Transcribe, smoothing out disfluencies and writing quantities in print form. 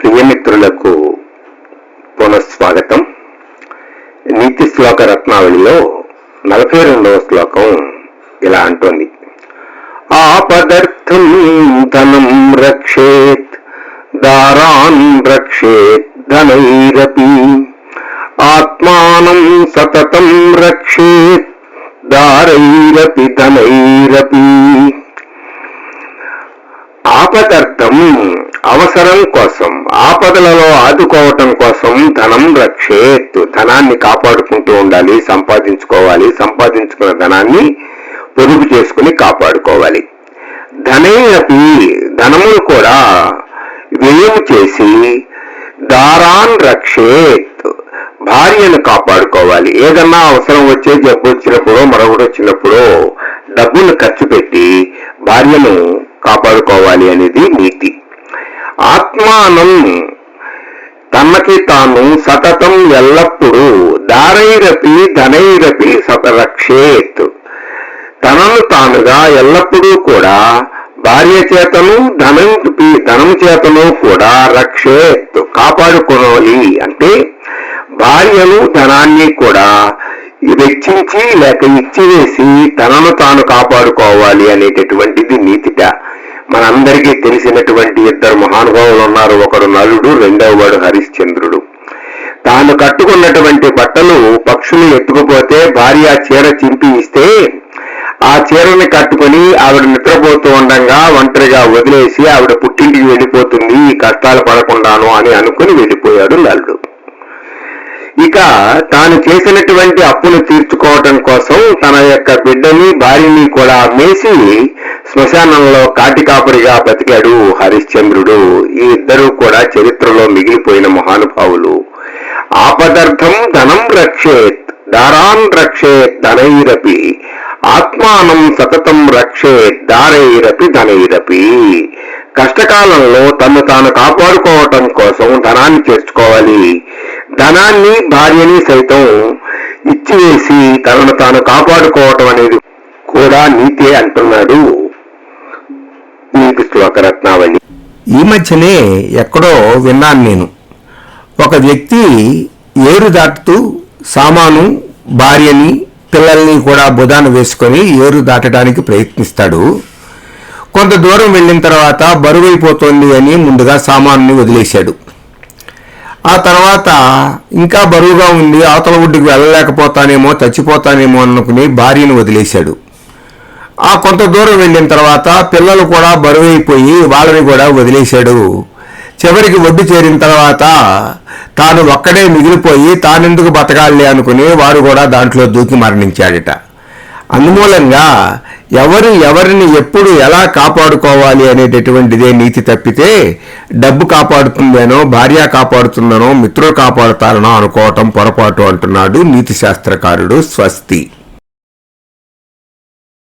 ప్రియమిత్రులకు పునఃస్వాగతం. నీతి శ్లోక రత్నావళిలో 42వ శ్లోకం ఇలా అంటోంది: ఆపదర్థం ధనం రక్షేత్ దారాన్ రక్షేత్ ధనైరపి ఆత్మానం సతతం రక్షేత్ దారైరపి ధనైరపి. ఆపదర్థం అవసరం కోసం, ఆపదలలో ఆదుకోవటం కోసం ధనం రక్షేత్ ధనాన్ని కాపాడుకుంటూ ఉండాలి, సంపాదించుకోవాలి, సంపాదించుకున్న ధనాన్ని పొదుపు చేసుకుని కాపాడుకోవాలి. ధనైరపి ధనమును కూడా వ్యయం చేసి దారాన్ రక్షేత్ భార్యను కాపాడుకోవాలి. ఏదన్నా అవసరం వచ్చే జబ్బు వచ్చినప్పుడు మరొకటి వచ్చినప్పుడు డబ్బును ఖర్చు పెట్టి భార్యను కాపాడుకోవాలి అనేది నీతి. ఆత్మానం తనకి తాను సతతం ఎల్లప్పుడూ దారైరపి ధనైరపి సతరక్షేత్ తనను తానుగా ఎల్లప్పుడూ కూడా భార్య చేతను ధనం చేతను కూడా రక్షేత్ కాపాడుకోవాలి. అంటే భార్యను ధనాన్ని కూడా వెచ్చించి లేక ఇచ్చివేసి తనను తాను కాపాడుకోవాలి అనేటటువంటిది నీతిట. మనందరికీ తెలిసినటువంటి ఇద్దరు మహానుభావులు ఉన్నారు. ఒకడు నలుడు, రెండవ వాడు హరిశ్చంద్రుడు. తాను కట్టుకున్నటువంటి బట్టలు పక్షులు ఎత్తుకుపోతే భార్య చీర చింపి ఇస్తే ఆ చీరని కట్టుకుని ఆవిడ నిద్రపోతూ ఉండగా ఒంటరిగా వదిలేసి ఆవిడ పుట్టింటికి వెళ్ళిపోతుంది, ఈ కష్టాలు పడకుండాను అని అనుకుని వెళ్ళిపోయాడు నలుడు. ఇక తాను చేసినటువంటి అప్పును తీర్చుకోవటం కోసం తన యొక్క బిడ్డని భార్యని కూడా అమ్మేసి శ్మశానంలో కాటికాపురిగా బతికాడు హరిశ్చంద్రుడు. ఈ ఇద్దరూ కూడా చరిత్రలో మిగిలిపోయిన మహానుభావులు. ఆపదర్థం ధనం రక్షేత్ దారాన్ రక్షేత్ ధనైరపి ఆత్మానం సతతం రక్షేత్ దారైరపి ధనైరపి. కష్టకాలంలో తను తాను కాపాడుకోవటం కోసం ధనాన్ని చేర్చుకోవాలి, ధనాన్ని భార్యని సైతం ఇచ్చివేసి తనను తాను కాపాడుకోవటం అనేది కూడా నీతే అంటున్నాడు నీతి శ్లోక రత్నావళి. ఈ మధ్యనే ఎక్కడో విన్నాను నేను. ఒక వ్యక్తి ఏరు దాటుతూ సామాను, భార్యని, పిల్లల్ని కూడా బుధాన వేసుకొని ఏరు దాటడానికి ప్రయత్నిస్తాడు. కొంత దూరం వెళ్ళిన తర్వాత బరువైపోతుంది అని ముందుగా సామాన్ని వదిలేశాడు. ఆ తర్వాత ఇంకా బరువుగా ఉంది, అవతల ఒడ్డుకు వెళ్ళలేకపోతానేమో, చచ్చిపోతానేమో అనుకుని భార్యను వదిలేశాడు. ఆ కొంత దూరం వెళ్ళిన తర్వాత పిల్లలు కూడా బరువైపోయి వాళ్ళని కూడా వదిలేశాడు. చివరికి ఒడ్డు చేరిన తర్వాత తాను ఒక్కడే మిగిలిపోయి తానెందుకు బతకాలి అనుకుని వాడు కూడా దాంట్లో దూకి మరణించాడట. అందుమూలంగా ఎవరిని ఎప్పుడు ఎలా కాపాడుకోవాలి అనేటటువంటిదే నీతి తప్పితే డబ్బు కాపాడుతుందేనో, భార్య కాపాడుతుందనో, మిత్రులు కాపాడుతారనో అనుకోవటం పొరపాటు అంటున్నాడు నీతి శాస్త్రకారుడు. స్వస్తి.